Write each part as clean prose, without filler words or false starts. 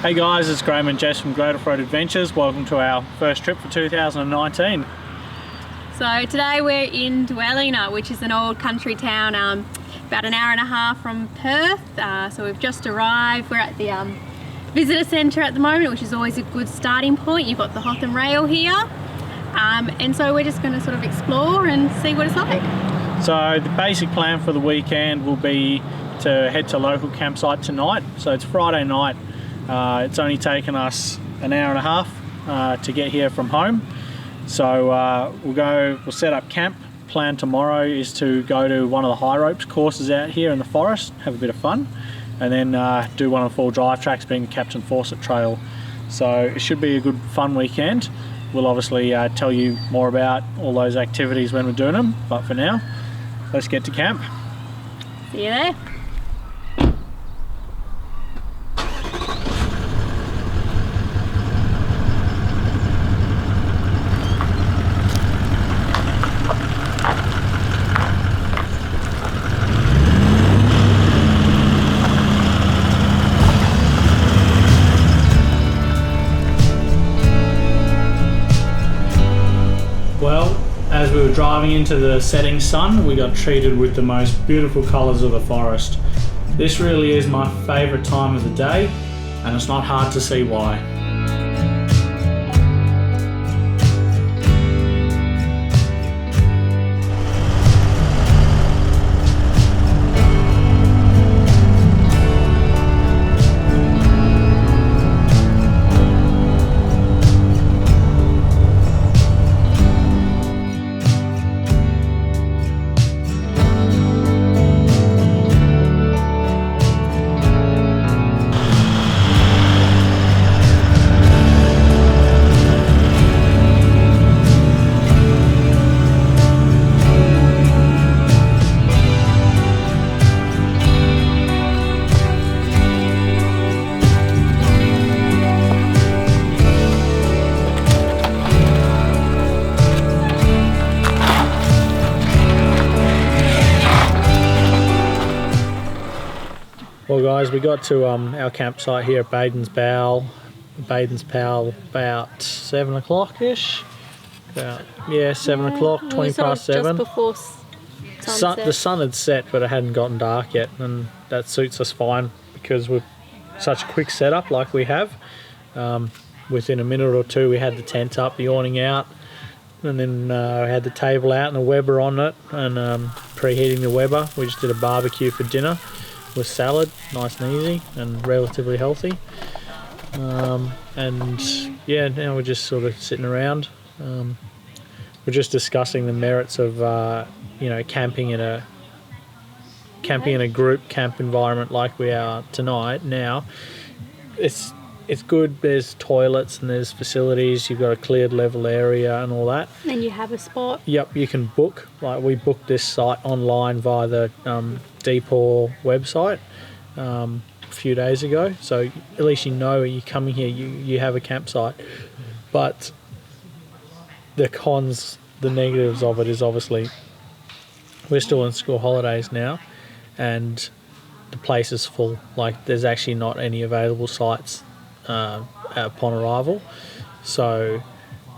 Hey guys, it's Graham and Jess from Great Off-Road Adventures. Welcome to our first trip for 2019. So today we're in Dwellingup, which is an old country town about an hour and a half from Perth. So we've just arrived. We're at the visitor centre at the moment, which is always a good starting point. You've got the Hotham Rail here. And so we're just going to sort of explore and see what it's like. So the basic plan for the weekend will be to head to a local campsite tonight. So it's Friday night. It's only taken us an hour and a half to get here from home. So we'll set up camp. Plan tomorrow is to go to one of the high ropes courses out here in the forest, have a bit of fun, and then do one of the 4 drive tracks being the Captain Fawcett Trail. So it should be a good fun weekend. We'll obviously tell you more about all those activities when we're doing them, but for now, let's get to camp. See you there. Well, as we were driving into the setting sun, we got treated with the most beautiful colours of the forest. This really is my favourite time of the day, and it's not hard to see why. Well guys, we got to our campsite here at Baden's Bow about 7 o'clock-ish. Yeah, 7 o'clock, 20 past 7. Just before sunset. The sun had set, but it hadn't gotten dark yet, and that suits us fine because we're such a quick setup like we have. Within a minute or two we had the tent up, the awning out, and then we had the table out and the Weber on it, and preheating the Weber. We just did a barbecue for dinner with salad, nice and easy and relatively healthy. And yeah, now we're just sort of sitting around. We're just discussing the merits of camping in a group camp environment like we are tonight. Now it's good. There's toilets and there's facilities. You've got a cleared level area and all that. And you have a spot. Yep, you can book. Like we booked this site online via the Depot website a few days ago. So at least you know you're coming here. You have a campsite. But the cons, the negatives of it is obviously we're still in school holidays now, and the place is full. Like there's actually not any available sites upon arrival, so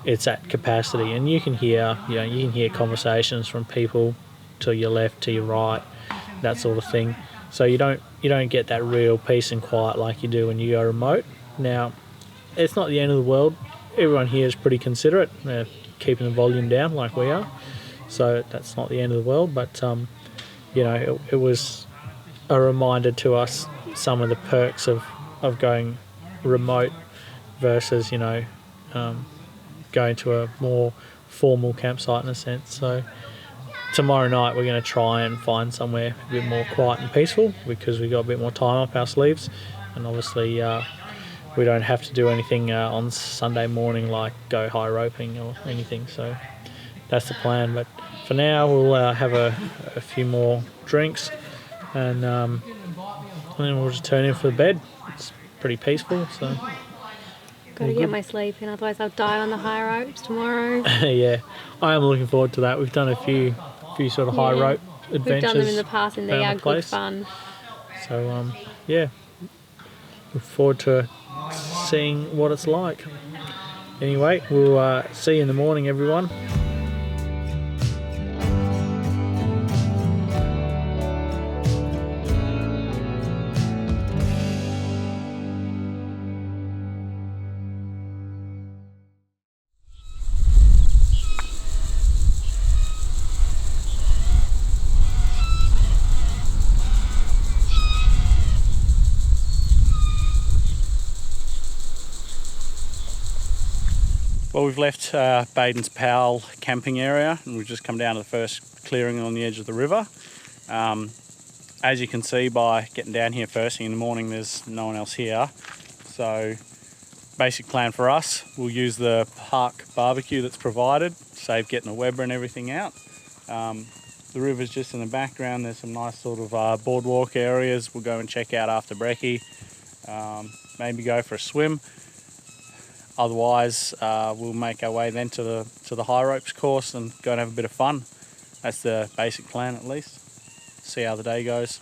it's at capacity, and you can hear conversations from people to your left, to your right, that sort of thing. So you don't get that real peace and quiet like you do when you go remote. Now, it's not the end of the world. Everyone here is pretty considerate. They're keeping the volume down like we are, so that's not the end of the world. But it was a reminder to us some of the perks of going remote versus going to a more formal campsite in a sense. So tomorrow night we're going to try and find somewhere a bit more quiet and peaceful because we got a bit more time up our sleeves, and obviously we don't have to do anything on Sunday morning like go high roping or anything. So that's the plan. But for now we'll have a few more drinks, and then we'll just turn in for the bed. It's pretty peaceful, so Got to get my sleep in, otherwise I'll die on the high ropes tomorrow. Yeah, I am looking forward to that. We've done a few sort of high rope adventures. We've done them in the past and they are good fun. So yeah, look forward to seeing what it's like. Anyway, we'll see you in the morning, everyone. Well, we've left Baden's Powell camping area and we've just come down to the first clearing on the edge of the river. As you can see by getting down here first thing in the morning, there's no one else here. So basic plan for us, we'll use the park barbecue that's provided, save getting the Weber and everything out. The river's just in the background. There's some nice sort of boardwalk areas we'll go and check out after brekkie. Maybe go for a swim. Otherwise, we'll make our way then to the high ropes course and go and have a bit of fun. That's the basic plan, at least. See how the day goes.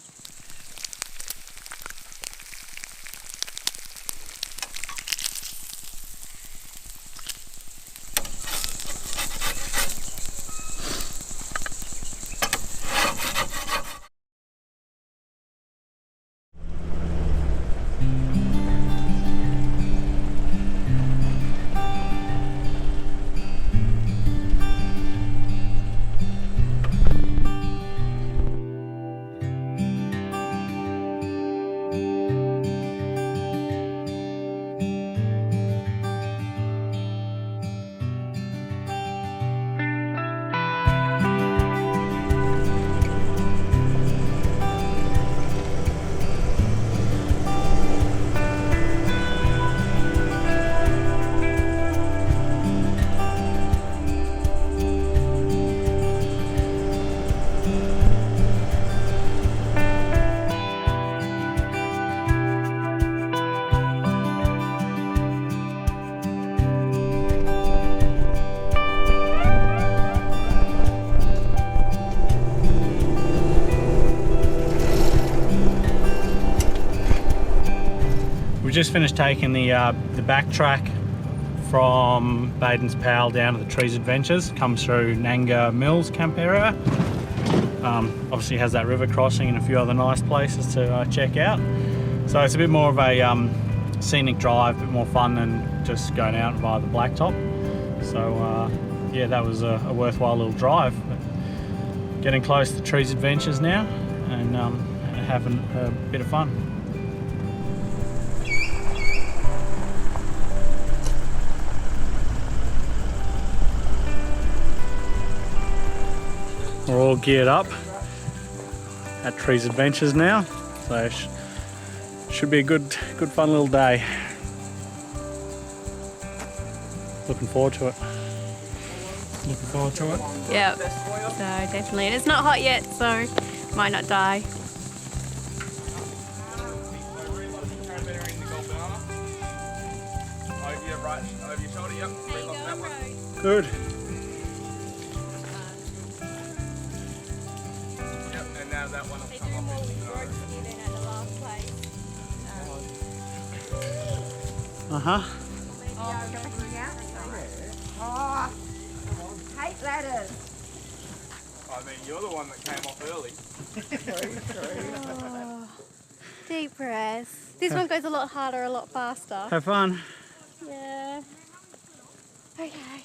Just finished taking the back track from Baden's Powell down to the Trees Adventures. Comes through Nanga Mills camp area. Obviously has that river crossing and a few other nice places to check out. So it's a bit more of a scenic drive, a bit more fun than just going out via the blacktop. So yeah, that was a worthwhile little drive. But getting close to Trees Adventures now and having a bit of fun. We're all geared up at Trees Adventures now, so should be a good fun little day. Looking forward to it. Yep, so definitely. And it's not hot yet, so might not die. Good. That one will come Uh-huh. Hate ladders. I mean, you're the one that came off early. Oh, deep breath. This one goes a lot harder, a lot faster. Have fun. Yeah. Okay.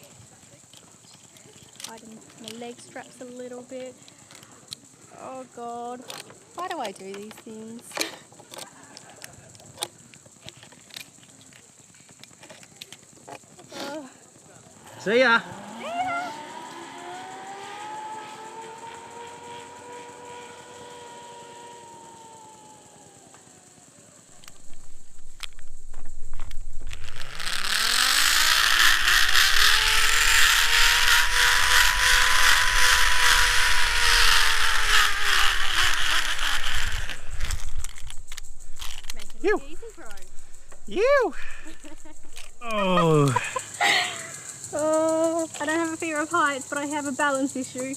Hiding my leg straps a little bit. Oh God. Why do I do these things? Oh. See ya. You. You. Oh. Oh, I don't have a fear of heights, but I have a balance issue.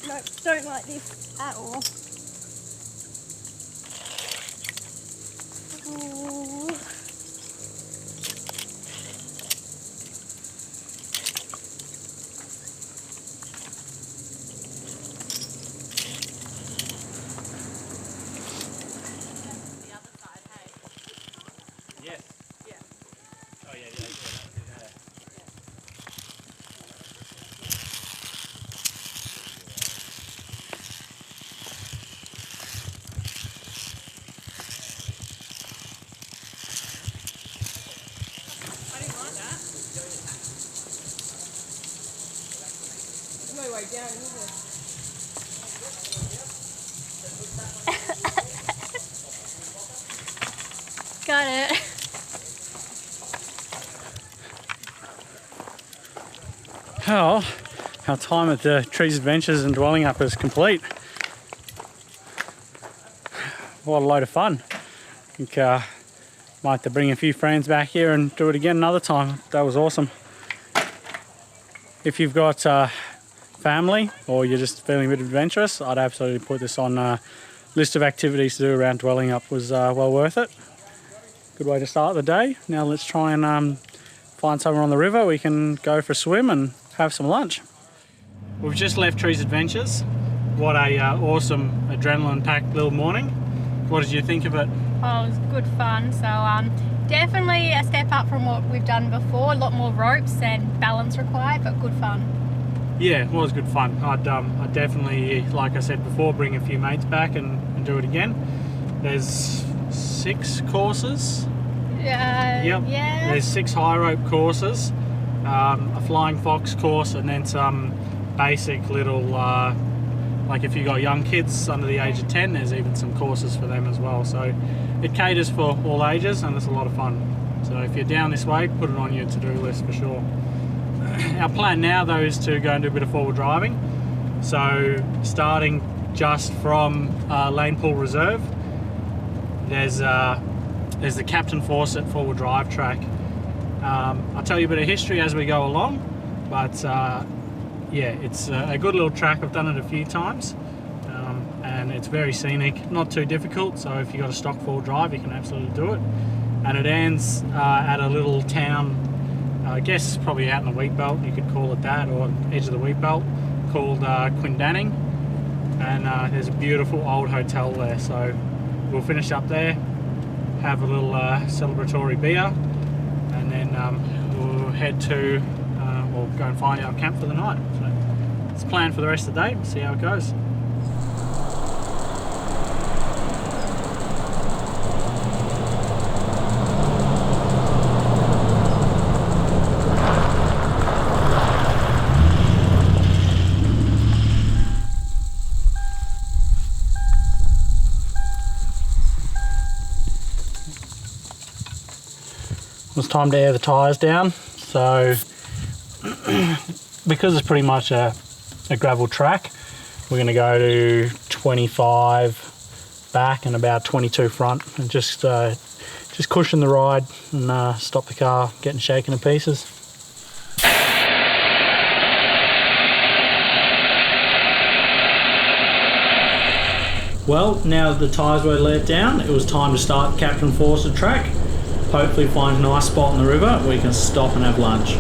Nope, don't like this at all. Yes. Yeah. Oh yeah, yeah. I didn't like that. There's no way down, is there? Got it. Oh, our time at the Trees Adventures and Dwellingup is complete. What a load of fun. I think might have to bring a few friends back here and do it again another time. That was awesome. If you've got family or you're just feeling a bit adventurous, I'd absolutely put this on a list of activities to do around Dwellingup. Was well worth it. Good way to start the day. Now let's try and find somewhere on the river we can go for a swim and have some lunch. We've just left Trees Adventures. What a awesome adrenaline-packed little morning. What did you think of it? Oh, it was good fun. So definitely a step up from what we've done before. A lot more ropes and balance required, but good fun. Yeah, it was good fun. I'd definitely, like I said before, bring a few mates back and do it again. There's 6 courses. Yep. Yeah. There's 6 high rope courses, a flying fox course, and then some basic little, like if you got young kids under the age of 10, there's even some courses for them as well. So it caters for all ages and it's a lot of fun. So if you're down this way, put it on your to-do list for sure. Our plan now though is to go and do a bit of forward driving. So starting just from Lane Pool Reserve, there's the Captain Fawcett forward drive track. I'll tell you a bit of history as we go along, but yeah, it's a good little track. I've done it a few times, and it's very scenic, not too difficult. So if you've got a stock forward drive, you can absolutely do it. And it ends at a little town, I guess probably out in the wheat belt, you could call it that, or edge of the wheat belt, called Quindanning. And there's a beautiful old hotel there. So we'll finish up there, have a little celebratory beer, and then we'll head to, we'll go and find our camp for the night. So it's planned for the rest of the day. We'll see how it goes. It's time to air the tyres down. So because it's pretty much a gravel track, we're going to go to 25 back and about 22 front, and just cushion the ride and stop the car getting shaken to pieces. Well, now that the tyres were let down, it was time to start Captain Fawcett track. Hopefully find a nice spot on the river where we can stop and have lunch.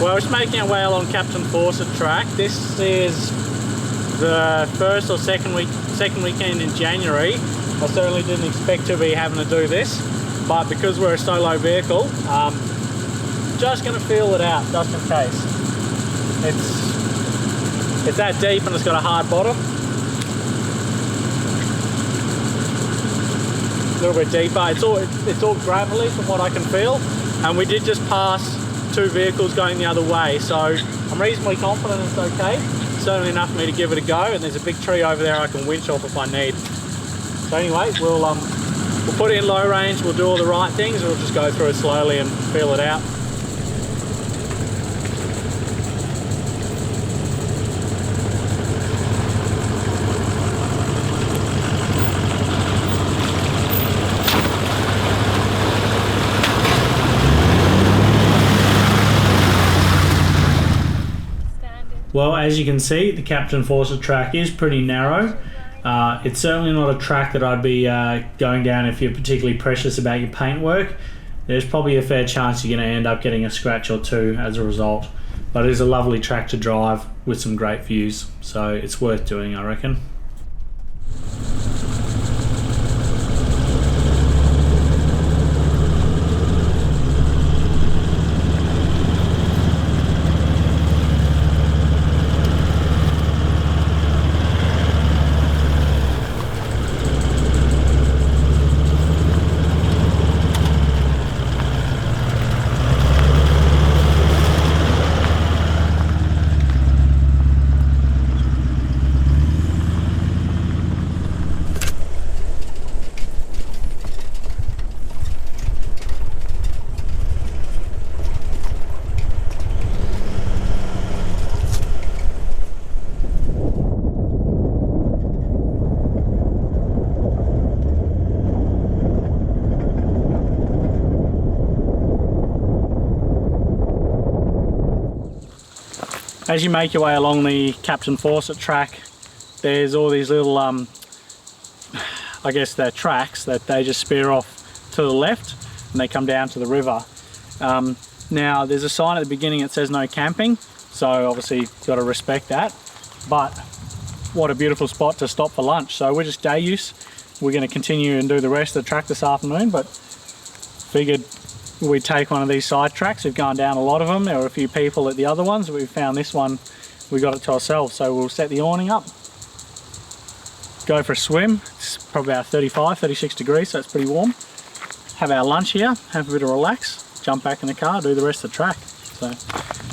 Well, we're just making our way along Captain Fawcett track. This is the first or second weekend in January. I certainly didn't expect to be having to do this, but because we're a solo vehicle, just going to feel it out just in case. It's that deep and it's got a hard bottom. A little bit deeper. It's all gravelly from what I can feel, and we did just pass 2 vehicles going the other way, so I'm reasonably confident it's okay. certainly enough for me to give it a go, and there's a big tree over there I can winch off if I need. So anyway, we'll put it in low range, we'll do all the right things, we'll just go through it slowly and feel it out. Well, as you can see, the Captain Fawcett track is pretty narrow. It's certainly not a track that I'd be going down if you're particularly precious about your paintwork. There's probably a fair chance you're going to end up getting a scratch or two as a result. But it is a lovely track to drive with some great views, so it's worth doing, I reckon. As you make your way along the Captain Fawcett track, there's all these little, I guess they're tracks that they just spear off to the left and they come down to the river. Now there's a sign at the beginning that says no camping, so obviously you've got to respect that, but what a beautiful spot to stop for lunch. So we're just day use. We're going to continue and do the rest of the track this afternoon, but figured we'd take one of these side tracks. We've gone down a lot of them. There were a few people at the other ones, but we found this one, we got it to ourselves. So we'll set the awning up, go for a swim. It's probably about 35, 36 degrees, so it's pretty warm. Have our lunch here, have a bit of relax, jump back in the car, do the rest of the track. So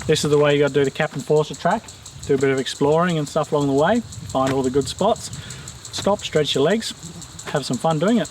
this is the way you got to do the Captain Fawcett track. Do a bit of exploring and stuff along the way, find all the good spots, stop, stretch your legs, have some fun doing it.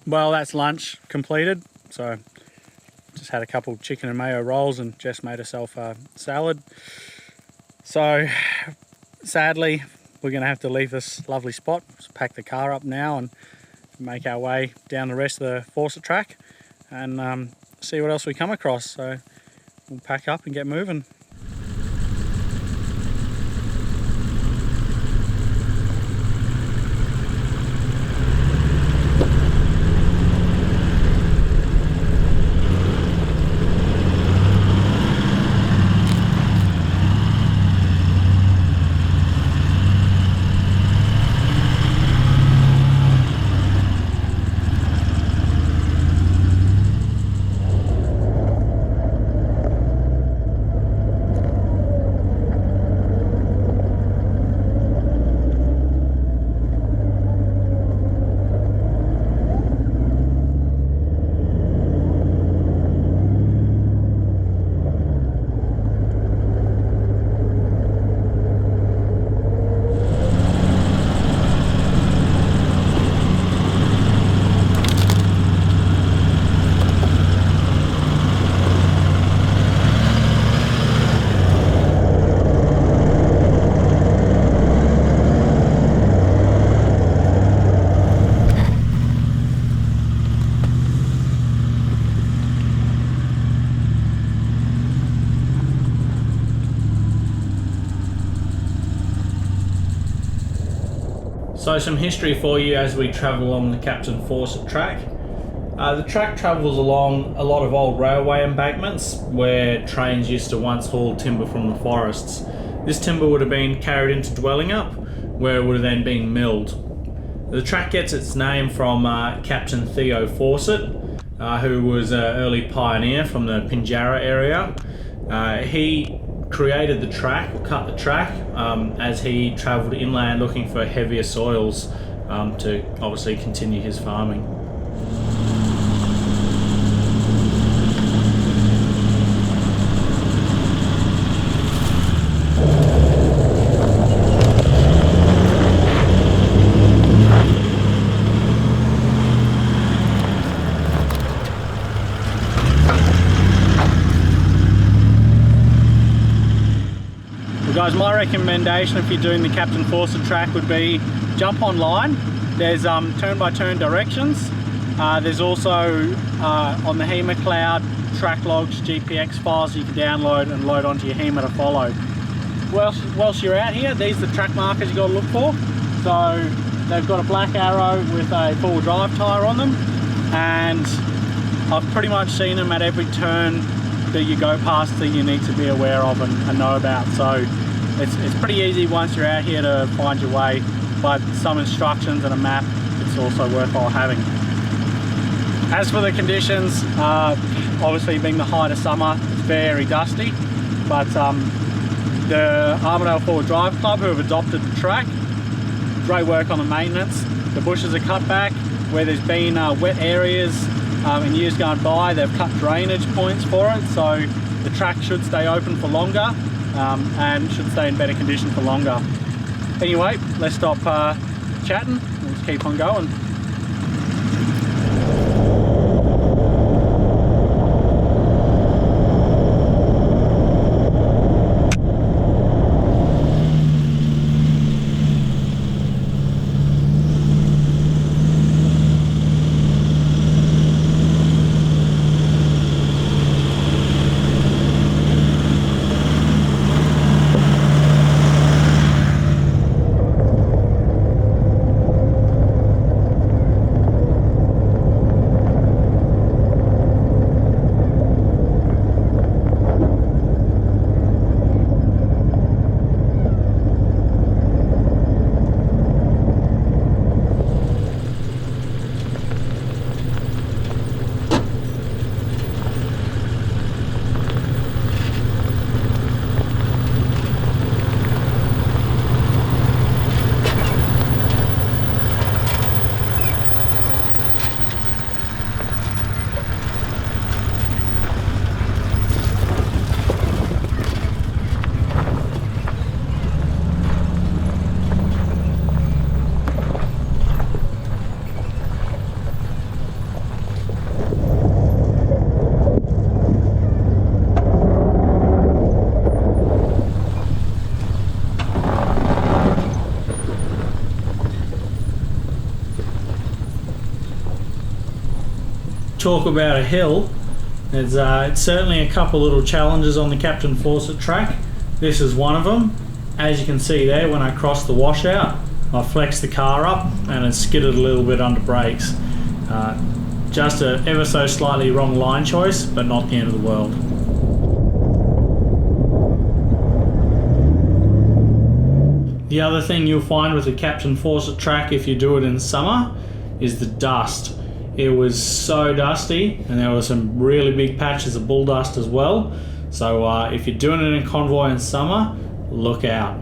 Well, that's lunch completed. So just had a couple chicken and mayo rolls and Jess made herself a salad. So sadly, we're going to have to leave this lovely spot. Just pack the car up now and make our way down the rest of the Fawcett track and see what else we come across. So we'll pack up and get moving. So some history for you as we travel along the Captain Fawcett track. The track travels along a lot of old railway embankments where trains used to once haul timber from the forests. This timber would have been carried into Dwellingup, where it would have then been milled. The track gets its name from Captain Theo Fawcett, who was an early pioneer from the Pinjarra area. He created the track, or cut the track, as he travelled inland looking for heavier soils to obviously continue his farming. Guys, my recommendation if you're doing the Captain Fawcett track would be jump online. There's turn-by-turn directions. There's also on the HEMA cloud track logs, GPX files you can download and load onto your HEMA to follow. Whilst you're out here, these are the track markers you got to look for. So they've got a black arrow with a four-wheel drive tyre on them, and I've pretty much seen them at every turn that you go past that you need to be aware of and know about. So it's pretty easy once you're out here to find your way, but some instructions and a map, it's also worthwhile having. As for the conditions, obviously being the height of summer, it's very dusty, but the Armadale Forward Drive Club, who have adopted the track, great work on the maintenance. The bushes are cut back. Where there's been wet areas in years gone by, they've cut drainage points for it, so the track should stay open for longer and should stay in better condition for longer. Anyway, let's stop chatting, let's keep on going. Talk about a hill, there's certainly a couple little challenges on the Captain Fawcett track. This is one of them. As you can see there, when I crossed the washout, I flexed the car up and it skidded a little bit under brakes. Just a ever so slightly wrong line choice, but not the end of the world. The other thing you'll find with the Captain Fawcett track if you do it in summer is the dust. It was so dusty, and there were some really big patches of bull dust as well. So if you're doing it in convoy in summer, look out.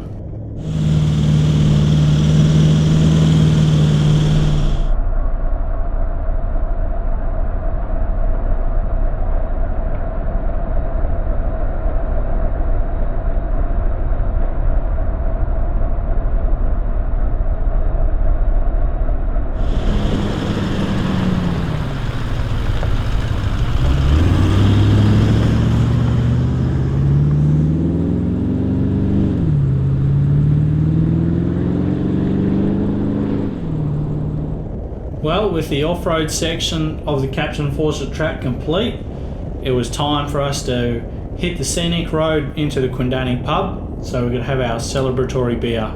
Well, with the off-road section of the Captain Fawcett track complete, it was time for us to hit the scenic road into the Quindanning pub so we could have our celebratory beer.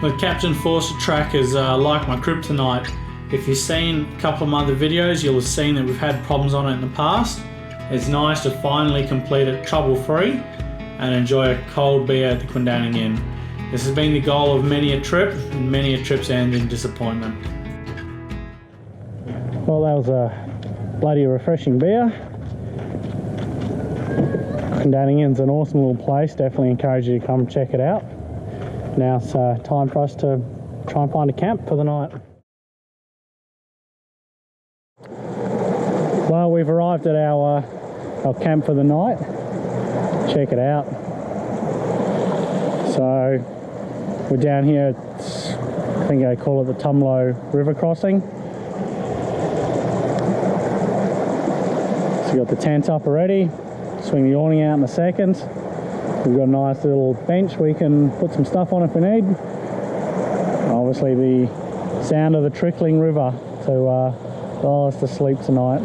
The Captain Forcer track is like my kryptonite. If you've seen a couple of my other videos, you'll have seen that we've had problems on it in the past. It's nice to finally complete it trouble-free and enjoy a cold beer at the Quindanning Inn. This has been the goal of many a trip, and many a trip's end in disappointment. Well, that was a bloody refreshing beer. Quindanning Inn's an awesome little place. Definitely encourage you to come check it out. Now it's time for us to try and find a camp for the night. Well, we've arrived at our camp for the night. Check it out. So we're down here at, I think they call it the Tumlo River crossing. So we've got the tents up already. Swing the awning out in a second. We've got a nice little bench we can put some stuff on if we need. Obviously the sound of the trickling river to lull us to sleep tonight.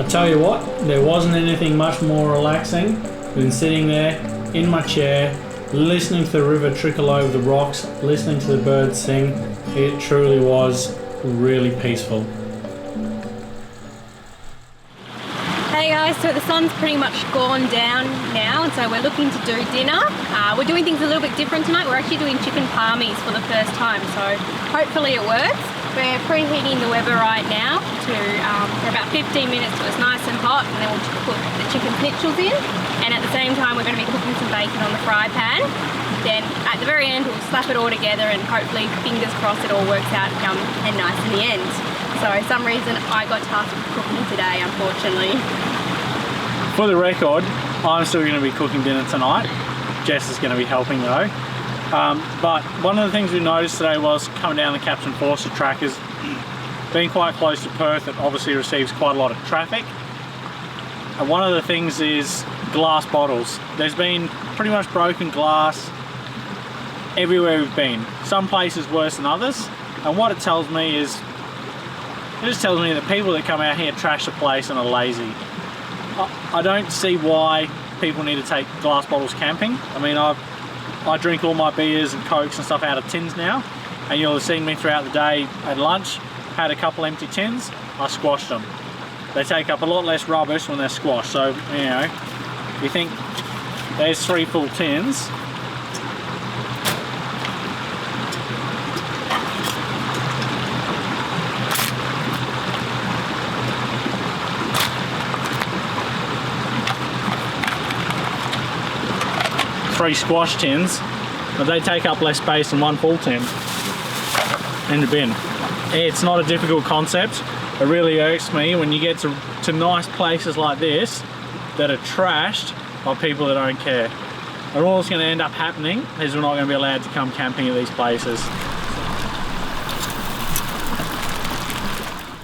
Tell you what, there wasn't anything much more relaxing than sitting there in my chair, listening to the river trickle over the rocks, listening to the birds sing. It truly was really peaceful. Hey guys, so the sun's pretty much gone down now, and so we're looking to do dinner. We're doing things a little bit different tonight. We're actually doing chicken palmies for the first time, so hopefully it works. We're preheating the Weber right now to for about 15 minutes so it's nice and hot, and then we'll put the chicken schnitzels in, and at the same time we're going to be cooking some bacon on the fry pan. Then at the very end we'll slap it all together, and hopefully, fingers crossed, it all works out and nice in the end. So for some reason I got tasked with cooking today, unfortunately. For the record, I'm still going to be cooking dinner tonight. Jess is going to be helping though. But one of the things we noticed today was coming down the Captain Forcer track is being quite close to Perth, it obviously receives quite a lot of traffic. And one of the things is glass bottles. There's been pretty much broken glass everywhere we've been. Some places worse than others. And what it tells me is, it just tells me that people that come out here trash the place and are lazy. I don't see why people need to take glass bottles camping. I mean, I drink all my beers and cokes and stuff out of tins now, and you'll have seen me throughout the day at lunch, had a couple empty tins, I squashed them. They take up a lot less rubbish when they're squashed, so, you know, you think there's 3 full tins. Three squash tins, but they take up less space than 1 full tin in the bin. It's not a difficult concept. It really irks me when you get to nice places like this that are trashed by people that don't care. And all that's going to end up happening is we're not going to be allowed to come camping at these places.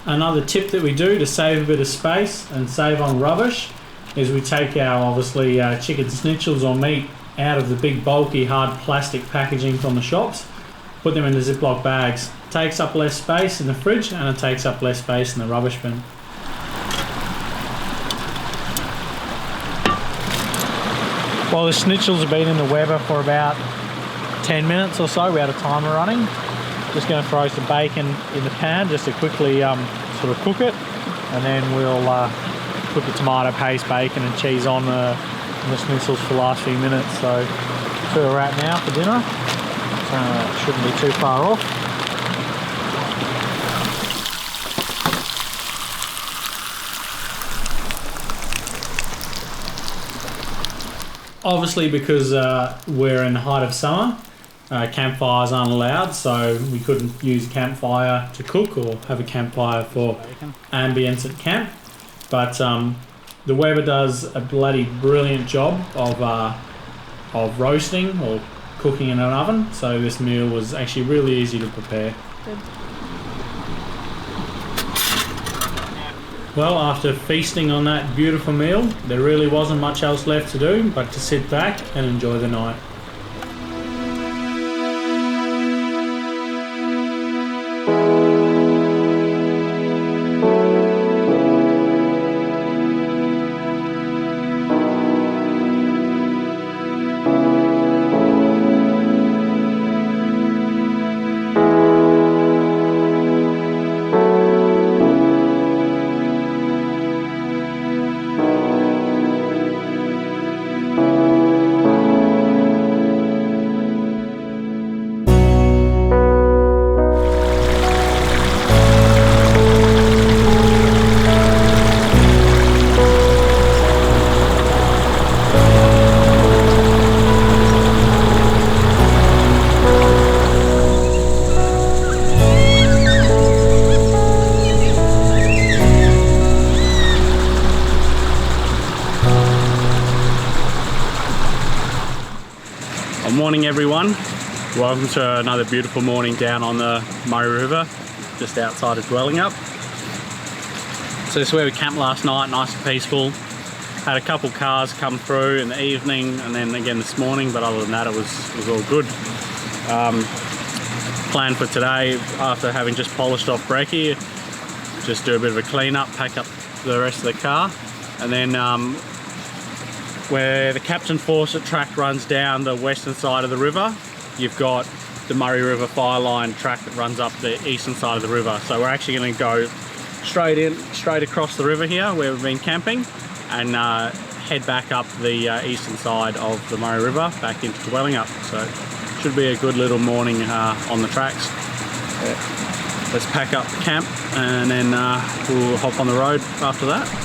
Another tip that we do to save a bit of space and save on rubbish is we take our, obviously, chicken schnitzels or meat out of the big bulky hard plastic packaging from the shops, put them in the Ziploc bags. It takes up less space in the fridge and it takes up less space in the rubbish bin. Well, the schnitzels have been in the Weber for about 10 minutes or so. We had a timer running. Just going to throw some bacon in the pan just to quickly sort of cook it, and then we'll put the tomato paste, bacon and cheese on the schnitzels for the last few minutes. So that's where we're at now for dinner. Shouldn't be too far off. Obviously, because we're in the height of summer, campfires aren't allowed, so we couldn't use a campfire to cook or have a campfire for ambience at camp. But the Weber does a bloody brilliant job of roasting or cooking in an oven, so this meal was actually really easy to prepare. Good. Well, after feasting on that beautiful meal, there really wasn't much else left to do but to sit back and enjoy the night. Morning everyone, welcome to another beautiful morning down on the Murray River just outside of Dwellingup. So this is where we camped last night, nice and peaceful. Had a couple cars come through in the evening and then again this morning, but other than that it was all good. Plan for today, after having just polished off brekkie, just do a bit of a clean up, pack up the rest of the car, and then where the Captain Fawcett track runs down the western side of the river, you've got the Murray River Fire Line track that runs up the eastern side of the river. So we're actually going to go straight across the river here where we've been camping and head back up the eastern side of the Murray River back into Dwellingup. So should be a good little morning on the tracks. Let's pack up the camp and then we'll hop on the road after that.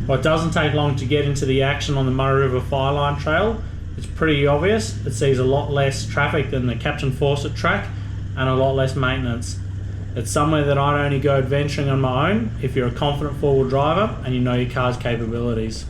Well, it doesn't take long to get into the action on the Murray River Fire Line Trail. It's pretty obvious. It sees a lot less traffic than the Captain Fawcett track and a lot less maintenance. It's somewhere that I'd only go adventuring on my own if you're a confident four-wheel driver and you know your car's capabilities.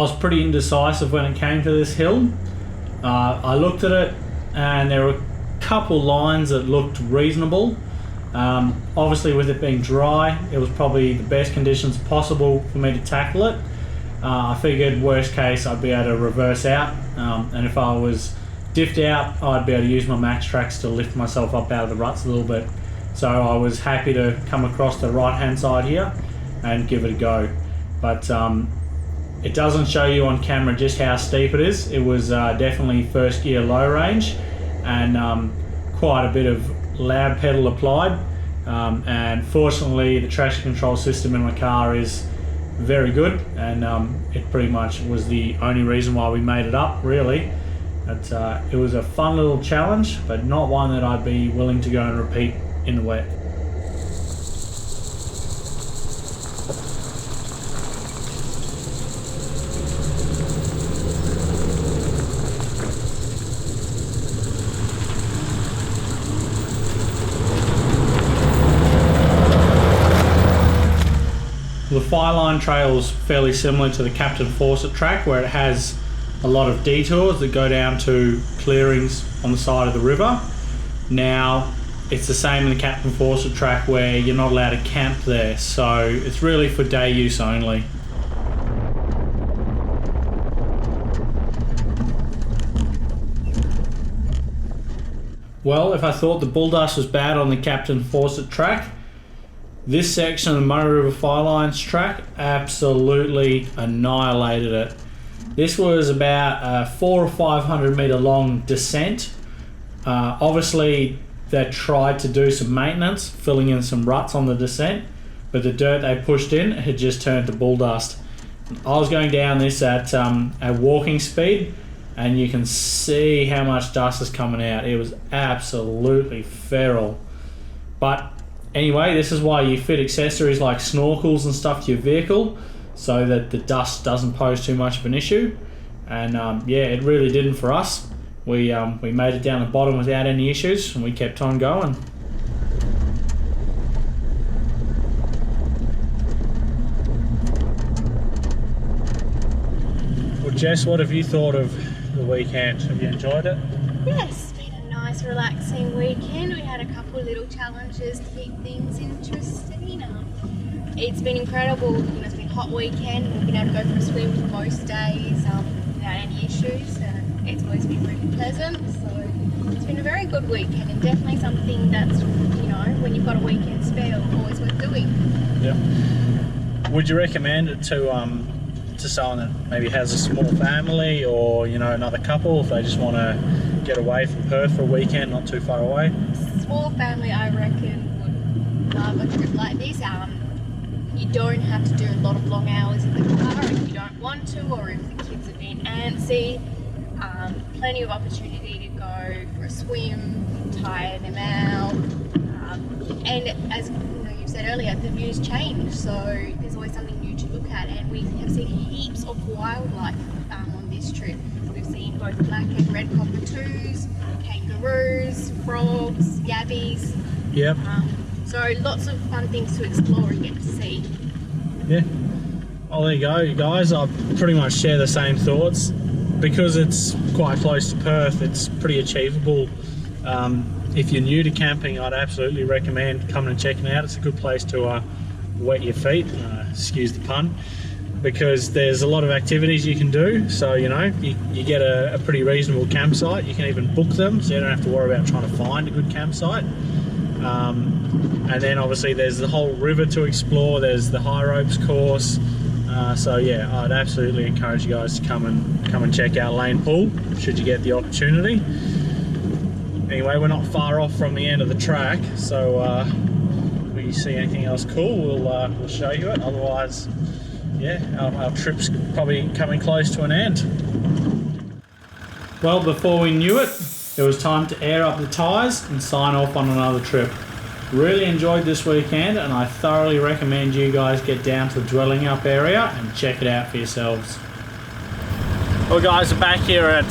was pretty indecisive when it came to this hill. I looked at it and there were a couple lines that looked reasonable. Obviously with it being dry, it was probably the best conditions possible for me to tackle it. I figured worst case I'd be able to reverse out, and if I was diffed out, I'd be able to use my max tracks to lift myself up out of the ruts a little bit. So I was happy to come across the right hand side here and give it a go. But it doesn't show you on camera just how steep it is. It was definitely first gear low range, and quite a bit of loud pedal applied, and fortunately the traction control system in my car is very good, and it pretty much was the only reason why we made it up, really. But it was a fun little challenge, but not one that I'd be willing to go and repeat in the wet. The Fireline Trail is fairly similar to the Captain Fawcett track, where it has a lot of detours that go down to clearings on the side of the river. Now, it's the same in the Captain Fawcett track where you're not allowed to camp there, so it's really for day use only. Well, if I thought the bull dust was bad on the Captain Fawcett track, this section of the Murray River Firelines track absolutely annihilated it. This was about a 400 or 500 metre long descent. Obviously they tried to do some maintenance, filling in some ruts on the descent, but the dirt they pushed in had just turned to bull dust. I was going down this at walking speed, and you can see how much dust is coming out. It was absolutely feral. But anyway, this is why you fit accessories like snorkels and stuff to your vehicle, so that the dust doesn't pose too much of an issue. And yeah, it really didn't for us. We made it down the bottom without any issues, and we kept on going. Well, Jess, what have you thought of the weekend? Have you enjoyed it? Yes, it's been a nice relaxing weekend. We had a couple of little challenges to keep things interesting. It's been incredible. It's been a hot weekend, and we've been able to go for a swim most days without any issues. It's always been really pleasant, so it's been a very good weekend, and definitely something that's, when you've got a weekend spare, always worth doing. Yeah. Would you recommend it to someone that maybe has a small family, or another couple, if they just want to get away from Perth for a weekend, not too far away? Small family, I reckon, would love a trip like this. You don't have to do a lot of long hours in the car if you don't want to, or if the kids have been antsy. Plenty of opportunity to go for a swim, tire them out, and as you said earlier, the views change, so there's always something new to look at, and we have seen heaps of wildlife on this trip. We've seen both black and red cockatoos, kangaroos, frogs, yabbies. Yep. So lots of fun things to explore and get to see. Yeah. Well, there you go, you guys. I pretty much share the same thoughts. Because it's quite close to Perth, it's pretty achievable. If you're new to camping, I'd absolutely recommend coming and checking it out. It's a good place to wet your feet, excuse the pun, because there's a lot of activities you can do. So you get a pretty reasonable campsite. You can even book them, so you don't have to worry about trying to find a good campsite. And then obviously there's the whole river to explore. There's the high ropes course. So yeah, I'd absolutely encourage you guys to come and check out Lane Pool should you get the opportunity. Anyway, we're not far off from the end of the track, so if we see anything else cool, we'll show you it. Otherwise, yeah, our trip's probably coming close to an end. Well, before we knew it, it was time to air up the tyres and sign off on another trip. Really enjoyed this weekend, and I thoroughly recommend you guys get down to the Dwellingup area and check it out for yourselves. Well guys, we're back here at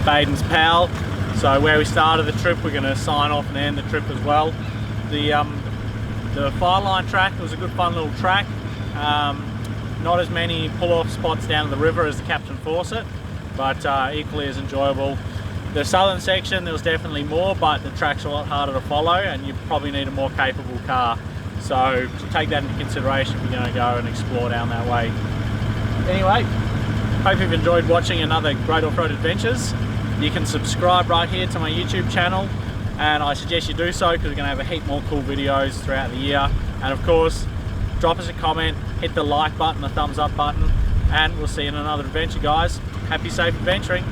Baden's Powell. So where we started the trip, we're going to sign off and end the trip as well. The Fireline track was a good fun little track. Not as many pull-off spots down the river as the Captain Fawcett, but equally as enjoyable. The southern section, there was definitely more, but the track's a lot harder to follow and you probably need a more capable car. So take that into consideration if you're going to go and explore down that way. Anyway, hope you've enjoyed watching another Great Off-Road Adventures. You can subscribe right here to my YouTube channel, and I suggest you do so because we're going to have a heap more cool videos throughout the year. And of course, drop us a comment, hit the like button, the thumbs up button, and we'll see you in another adventure, guys. Happy safe adventuring.